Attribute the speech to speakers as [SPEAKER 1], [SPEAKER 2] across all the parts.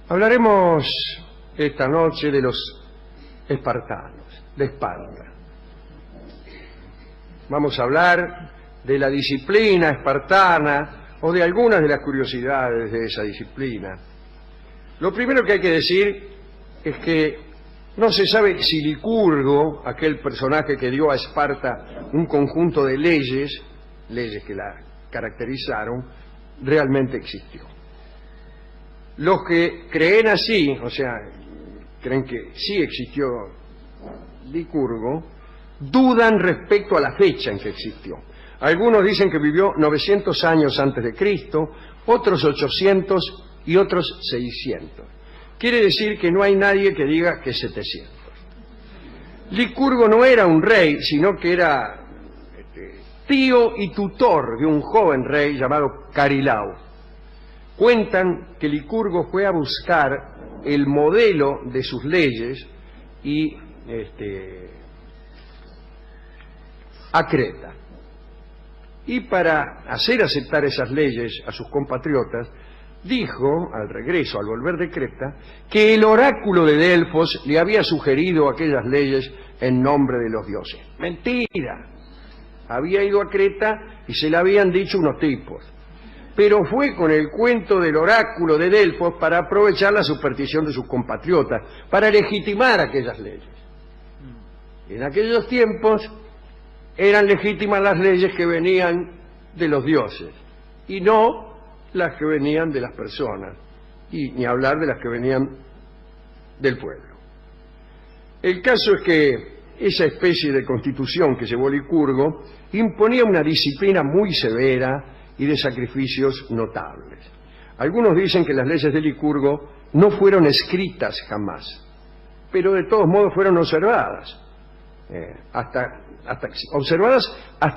[SPEAKER 1] Hablaremos esta noche de los espartanos, de Esparta. Vamos a hablar de la disciplina espartana o de algunas de las curiosidades de esa disciplina. Lo primero que hay que decir es que no se sabe si Licurgo, aquel personaje que dio a Esparta un conjunto de leyes que la caracterizaron, realmente existió. Los que creen así, o sea, creen que sí existió Licurgo, dudan respecto a la fecha en que existió. Algunos dicen que vivió 900 años antes de Cristo, otros 800 y otros 600. Quiere decir que no hay nadie que diga que 700. Licurgo no era un rey, sino que era tío y tutor de un joven rey llamado Carilao. Cuentan que Licurgo fue a buscar el modelo de sus leyes y a Creta. Y para hacer aceptar esas leyes a sus compatriotas, dijo, al regreso, al volver de Creta, que el oráculo de Delfos le había sugerido aquellas leyes en nombre de los dioses. Mentira. Había ido a Creta y se le habían dicho unos tipos. Pero fue con el cuento del oráculo de Delfos para aprovechar la superstición de sus compatriotas, para legitimar aquellas leyes. En aquellos tiempos eran legítimas las leyes que venían de los dioses y no las que venían de las personas, y ni hablar de las que venían del pueblo. El caso es que esa especie de constitución que llevó Licurgo imponía una disciplina muy severa y de sacrificios notables. Algunos dicen que las leyes de Licurgo no fueron escritas jamás, pero de todos modos fueron observadas, hasta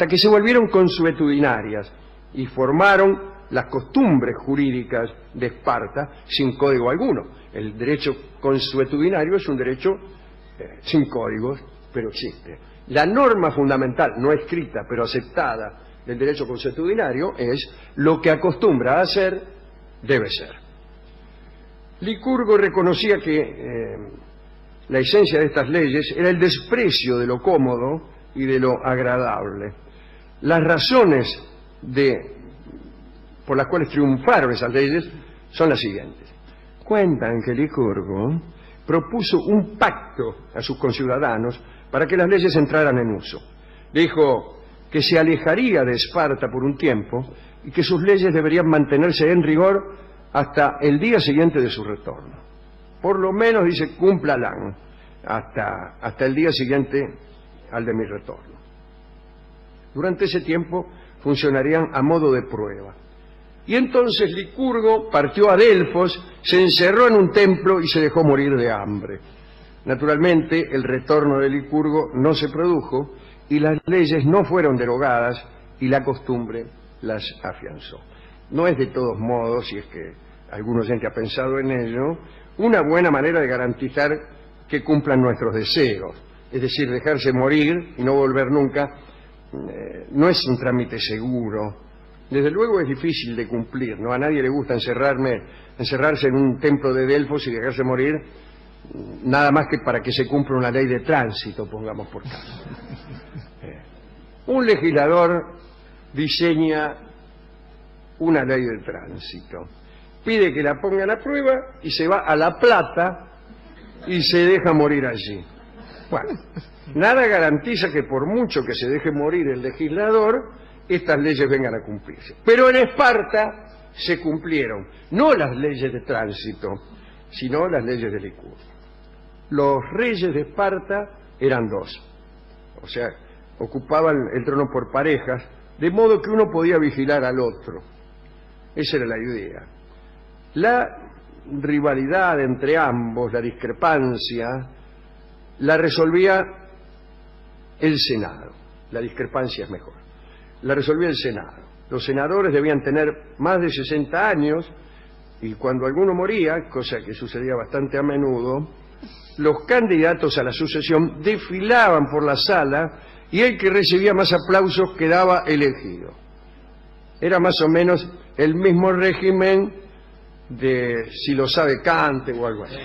[SPEAKER 1] que se volvieron consuetudinarias y formaron las costumbres jurídicas de Esparta sin código alguno. El derecho consuetudinario es un derecho sin códigos, pero existe. La norma fundamental, no escrita, pero aceptada, del derecho consuetudinario es: lo que acostumbra a hacer, debe ser. Licurgo reconocía que la esencia de estas leyes era el desprecio de lo cómodo y de lo agradable. Las razones por las cuales triunfaron esas leyes son las siguientes. Cuentan que Licurgo propuso un pacto a sus conciudadanos para que las leyes entraran en uso. Dijo que se alejaría de Esparta por un tiempo y que sus leyes deberían mantenerse en rigor hasta el día siguiente de su retorno. Por lo menos, dice, cúmplalan hasta el día siguiente al de mi retorno. Durante ese tiempo funcionarían a modo de prueba. Y entonces Licurgo partió a Delfos, se encerró en un templo y se dejó morir de hambre. Naturalmente, el retorno de Licurgo no se produjo y las leyes no fueron derogadas y la costumbre las afianzó. No es de todos modos, si es que algún oyente ha pensado en ello, una buena manera de garantizar que cumplan nuestros deseos. Es decir, dejarse morir y no volver nunca no es un trámite seguro. Desde luego es difícil de cumplir, ¿no? A nadie le gusta encerrarse en un templo de Delfos y dejarse morir, nada más que para que se cumpla una ley de tránsito, pongamos por caso. Un legislador diseña una ley de tránsito, pide que la pongan a prueba y se va a La Plata y se deja morir allí. Bueno, nada garantiza que por mucho que se deje morir el legislador, estas leyes vengan a cumplirse. Pero en Esparta se cumplieron, no las leyes de tránsito, sino las leyes de Licurgo. Los reyes de Esparta eran dos, o sea, ocupaban el trono por parejas, de modo que uno podía vigilar al otro. Esa era la idea. La rivalidad entre ambos, la discrepancia, la resolvía el Senado. La discrepancia es mejor. La resolvía el Senado. Los senadores debían tener más de 60 años y cuando alguno moría, cosa que sucedía bastante a menudo, los candidatos a la sucesión desfilaban por la sala y el que recibía más aplausos quedaba elegido. Era más o menos el mismo régimen de si lo sabe cante o algo así.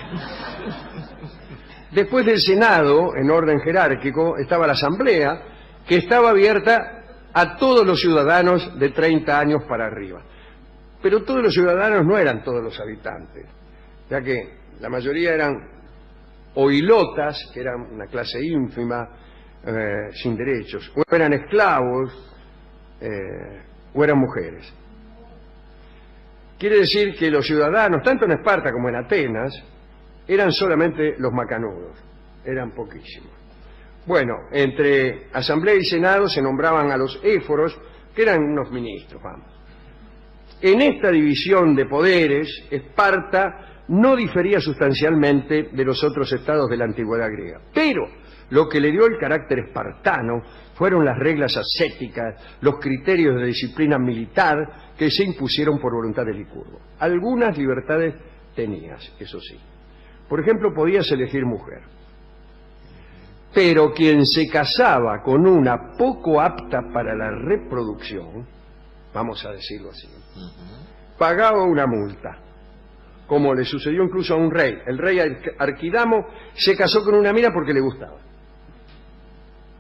[SPEAKER 1] Después del Senado, en orden jerárquico, estaba la Asamblea, que estaba abierta a todos los ciudadanos de 30 años para arriba. Pero todos los ciudadanos no eran todos los habitantes, ya que la mayoría eran oilotas, que eran una clase ínfima, sin derechos, o eran esclavos, o eran mujeres. Quiere decir que los ciudadanos, tanto en Esparta como en Atenas, eran solamente los macanudos, eran poquísimos. Bueno, entre Asamblea y Senado se nombraban a los éforos, que eran unos ministros, vamos. En esta división de poderes, Esparta no difería sustancialmente de los otros estados de la antigüedad griega. Pero lo que le dio el carácter espartano fueron las reglas ascéticas, los criterios de disciplina militar que se impusieron por voluntad de Licurgo. Algunas libertades tenías, eso sí. Por ejemplo, podías elegir mujer. Pero quien se casaba con una poco apta para la reproducción, vamos a decirlo así, pagaba una multa, como le sucedió incluso a un rey. El rey Arquidamo se casó con una mina porque le gustaba.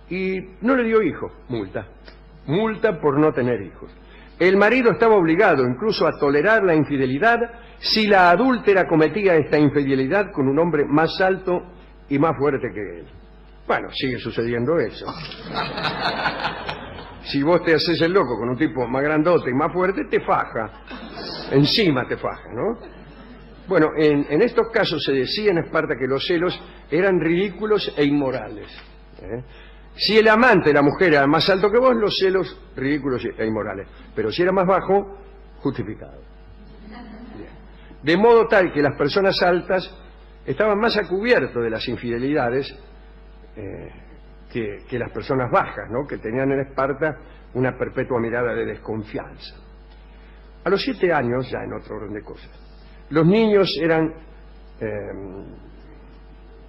[SPEAKER 1] Y no le dio hijos, multa por no tener hijos. El marido estaba obligado incluso a tolerar la infidelidad si la adúltera cometía esta infidelidad con un hombre más alto y más fuerte que él. Bueno, sigue sucediendo eso. Si vos te haces el loco con un tipo más grandote y más fuerte, te faja. Encima te faja, ¿no? Bueno, en estos casos se decía en Esparta que los celos eran ridículos e inmorales. Si el amante de la mujer era más alto que vos, los celos ridículos e inmorales. Pero si era más bajo, justificado. Bien. De modo tal que las personas altas estaban más a cubierto de las infidelidades que las personas bajas, ¿no? Que tenían en Esparta una perpetua mirada de desconfianza. A los 7 años, ya en otro orden de cosas, los niños eran,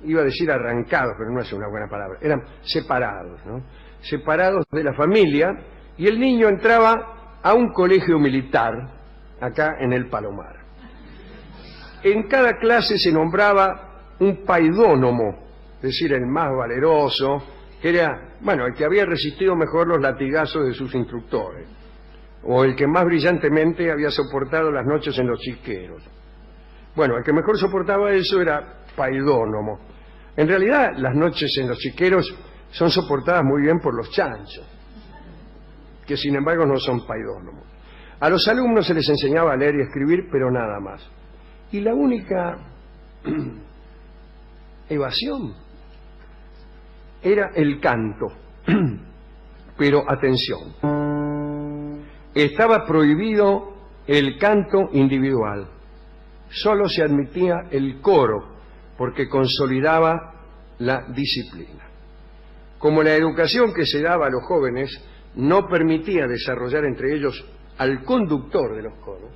[SPEAKER 1] iba a decir arrancados, pero no es una buena palabra, eran separados, ¿no? Separados de la familia, y el niño entraba a un colegio militar, acá en el Palomar. En cada clase se nombraba un paidónomo, es decir, el más valeroso, que era, bueno, el que había resistido mejor los latigazos de sus instructores, o el que más brillantemente había soportado las noches en los chiqueros. Bueno, el que mejor soportaba eso era paidónomo. En realidad, las noches en los chiqueros son soportadas muy bien por los chanchos, que sin embargo no son paidónomos. A los alumnos se les enseñaba a leer y escribir, pero nada más. Y la única evasión era el canto. Pero atención, estaba prohibido el canto individual. Solo se admitía el coro, porque consolidaba la disciplina. Como la educación que se daba a los jóvenes no permitía desarrollar entre ellos al conductor de los coros,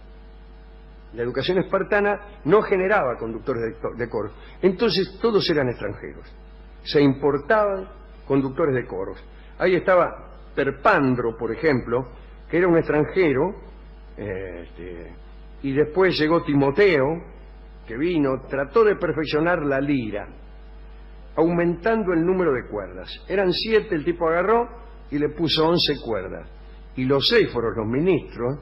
[SPEAKER 1] la educación espartana no generaba conductores de coros. Entonces todos eran extranjeros. Se importaban conductores de coros. Ahí estaba Perpandro, por ejemplo, que era un extranjero, y después llegó Timoteo, que vino, trató de perfeccionar la lira, aumentando el número de cuerdas. Eran 7, el tipo agarró y le puso 11 cuerdas. Y los éforos, los ministros,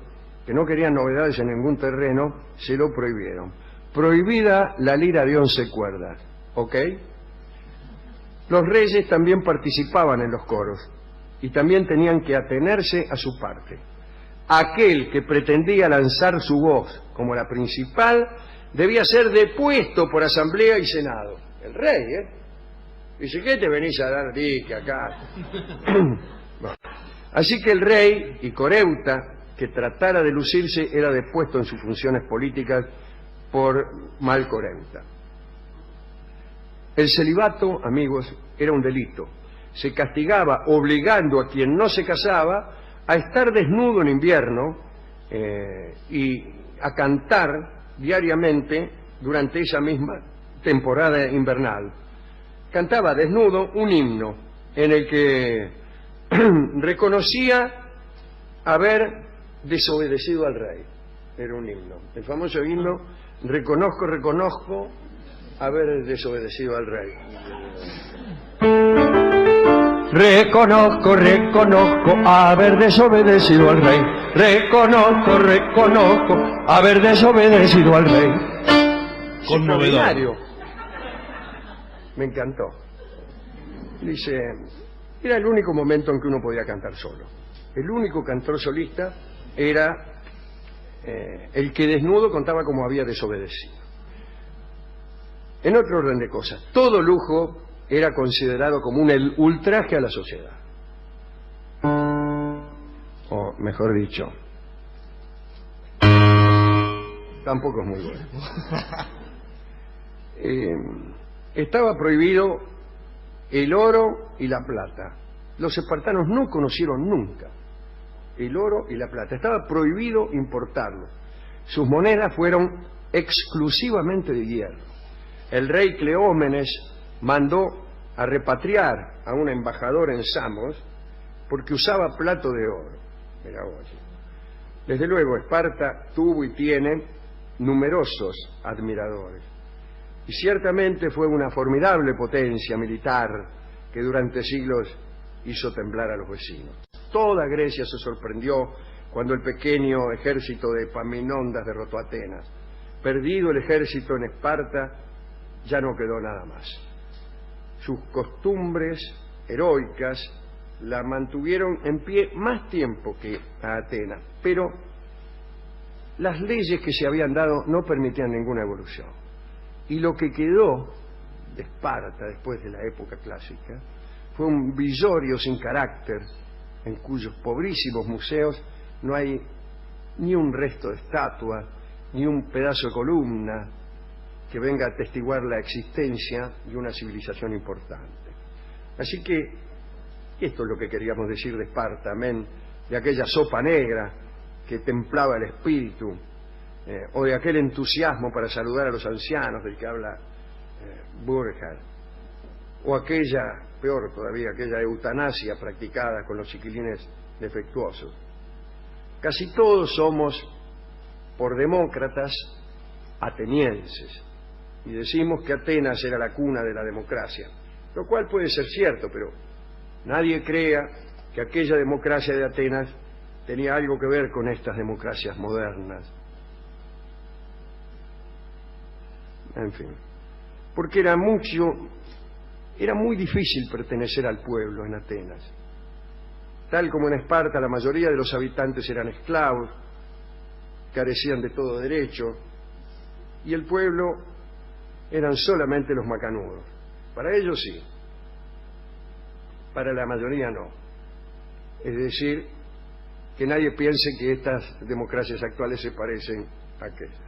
[SPEAKER 1] que no querían novedades en ningún terreno, se lo prohibieron. Prohibida la lira de 11 cuerdas, ¿ok? Los reyes también participaban en los coros y también tenían que atenerse a su parte. Aquel que pretendía lanzar su voz como la principal debía ser depuesto por asamblea y senado. El rey, dice, ¿qué te venís a dar dique acá? Bueno. Así que el rey y Coreuta, que tratara de lucirse, era depuesto en sus funciones políticas por Malcoreuta. El celibato, amigos, era un delito. Se castigaba obligando a quien no se casaba a estar desnudo en invierno y a cantar diariamente durante esa misma temporada invernal. Cantaba desnudo un himno en el que reconocía haber desobedecido al rey. Era un himno. El famoso himno, reconozco haber desobedecido al rey. Reconozco haber desobedecido al rey. Reconozco haber desobedecido al rey.
[SPEAKER 2] Conmovedor.
[SPEAKER 1] Me encantó. Dice, era el único momento en que uno podía cantar solo. El único cantor solista era el que desnudo contaba cómo había desobedecido. En otro orden de cosas, todo lujo era considerado como un ultraje a la sociedad. O mejor dicho, tampoco es muy bueno. Estaba prohibido el oro y la plata. Los espartanos no conocieron nunca el oro y la plata. Estaba prohibido importarlo. Sus monedas fueron exclusivamente de hierro. El rey Cleómenes mandó a repatriar a un embajador en Samos porque usaba plato de oro. Mira, oye. Desde luego, Esparta tuvo y tiene numerosos admiradores. Y ciertamente fue una formidable potencia militar que durante siglos hizo temblar a los vecinos. Toda Grecia se sorprendió cuando el pequeño ejército de Epaminondas derrotó a Atenas. Perdido el ejército en Esparta, ya no quedó nada más. Sus costumbres heroicas la mantuvieron en pie más tiempo que a Atenas, pero las leyes que se habían dado no permitían ninguna evolución. Y lo que quedó de Esparta después de la época clásica fue un villorio sin carácter, en cuyos pobrísimos museos no hay ni un resto de estatua, ni un pedazo de columna que venga a atestiguar la existencia de una civilización importante. Así que esto es lo que queríamos decir de Esparta, amén, de aquella sopa negra que templaba el espíritu, o de aquel entusiasmo para saludar a los ancianos del que habla Burckhardt, o aquella, peor todavía, aquella eutanasia practicada con los chiquilines defectuosos. Casi todos somos, por demócratas, atenienses, y decimos que Atenas era la cuna de la democracia, lo cual puede ser cierto, pero nadie crea que aquella democracia de Atenas tenía algo que ver con estas democracias modernas. En fin, porque era muy difícil pertenecer al pueblo en Atenas. Tal como en Esparta, la mayoría de los habitantes eran esclavos, carecían de todo derecho, y el pueblo eran solamente los macanudos. Para ellos sí, para la mayoría no. Es decir, que nadie piense que estas democracias actuales se parecen a aquellas.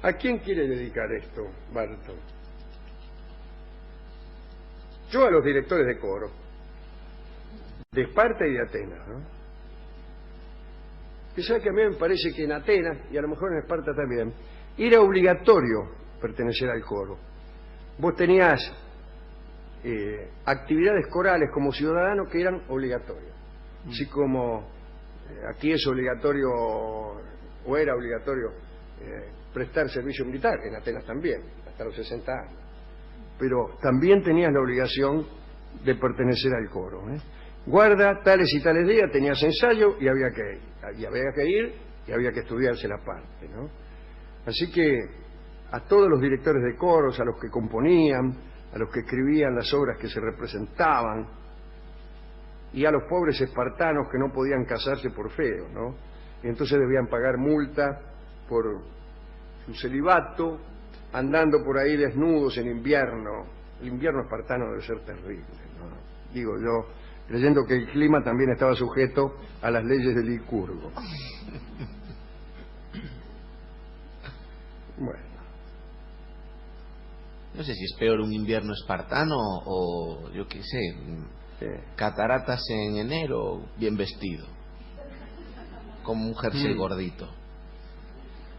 [SPEAKER 1] ¿A quién quiere dedicar esto, Barton? Yo a los directores de coro, de Esparta y de Atenas, ¿no? Que sabe que a mí me parece que en Atenas, y a lo mejor en Esparta también, era obligatorio pertenecer al coro. Vos tenías actividades corales como ciudadano que eran obligatorias. Así como aquí es obligatorio, o era obligatorio, prestar servicio militar, en Atenas también, hasta los 60 años. Pero también tenías la obligación de pertenecer al coro. Guarda, tales y tales días, tenías ensayo y había que ir y había que estudiarse la parte, ¿no? Así que a todos los directores de coros, a los que componían, a los que escribían las obras que se representaban, y a los pobres espartanos que no podían casarse por feo, ¿no? Y entonces debían pagar multa por su celibato, andando por ahí desnudos en invierno. El invierno espartano debe ser terrible, ¿no? Digo yo, creyendo que el clima también estaba sujeto a las leyes del Licurgo. Bueno.
[SPEAKER 2] No sé si es peor un invierno espartano o, yo qué sé, cataratas en enero, bien vestido, como un jersey gordito.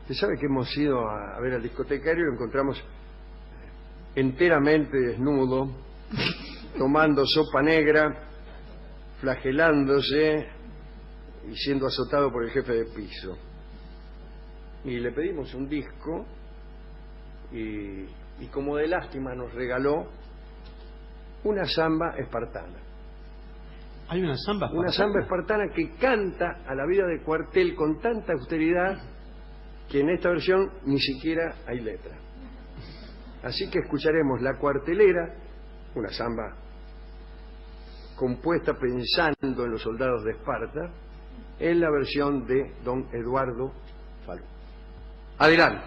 [SPEAKER 1] Usted sabe que hemos ido a ver al discotecario y lo encontramos enteramente desnudo, tomando sopa negra, flagelándose y siendo azotado por el jefe de piso. y le pedimos un disco y como de lástima nos regaló una samba espartana.
[SPEAKER 3] Hay una samba espartana.
[SPEAKER 1] Una samba espartana que canta a la vida de cuartel con tanta austeridad que en esta versión ni siquiera hay letra. Así que escucharemos La Cuartelera, una samba compuesta pensando en los soldados de Esparta, en la versión de don Eduardo Falú. Adelante.